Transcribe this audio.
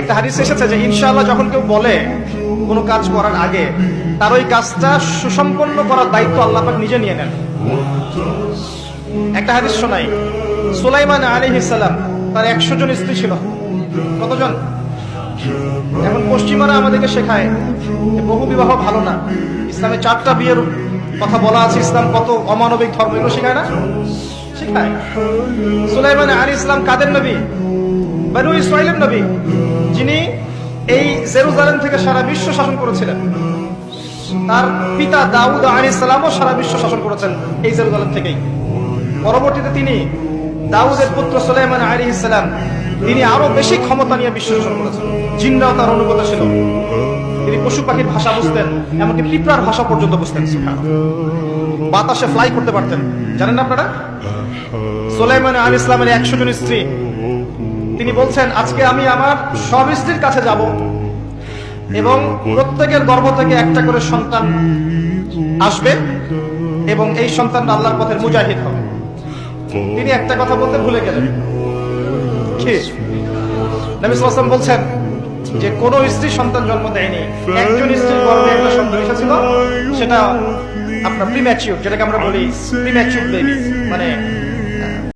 একটা হাদিস এসেছে যে ইনশাআল্লাহ যখন কেউ বলে কোনো কাজ করার আগে তার ওই কাজটা সুসম্পন্ন করার দায়িত্ব আল্লাহ পাক নিজে নিয়ে নেন। একটা হাদিস শোনাই, সুলাইমান আলাইহিস সালাম তার 100 জন স্ত্রী ছিল। কতজন? এখন পশ্চিমারা আমাদেরকে শেখায় যে বহু বিবাহ ভালো না, ইসলামে 4টা বিয়ের কথা বলা আছে, ইসলাম কত অমানবিক ধর্ম, এগুলো শেখায় না? শেখায়। সুলাইমান আলাইহিস সালাম কাদের নবী? বনু ইসরাইলের নবী, যিনি এই জেরুজালেম থেকে সারা বিশ্ব শাসন করেছিলেন। তার পিতা দাউদ আলাইহিস সালামও সারা বিশ্ব শাসন করেছেন এই জেরুজালেম থেকেই। পরবর্তীতে তিনি দাউদের পুত্র সুলাইমান আলাইহিস সালাম, তিনি আরো বেশি ক্ষমতা নিয়ে বিশ্ব শাসন করেছেন। জিনরাও তার অনুগত ছিল। তিনি পশু পাখির ভাষা বুঝতেন, এমনকি পিঁপড়ার ভাষা পর্যন্ত বুঝতেন। বাতাসে ফ্লাই করতে পারতেন। জানেন না আপনারা? সুলাইমান আলাইহিস সালামের 100 জন স্ত্রী, তিনি বলছেন আজকে আমি আমার সব স্ত্রীর কাছে যাব এবং প্রত্যেকের গর্ভ থেকে একটা করে সন্তান আসবে এবং এই সন্তানটা আল্লাহর পথের মুজাহিদ হবে। তিনি একটা কথা বলতে ভুলে গেলেন। কি? নবী সাল্লাল্লাহু আলাইহি ওয়াসাল্লাম বলছেন যে কোন স্ত্রী সন্তান জন্ম দেয়নি, একজন স্ত্রীর গর্ভে একটা সন্তান এসেছিল, সেটা আপনার প্রিম্যাচিউর, যেটাকে আমরা বলি প্রিম্যাচিউর বেবি, মানে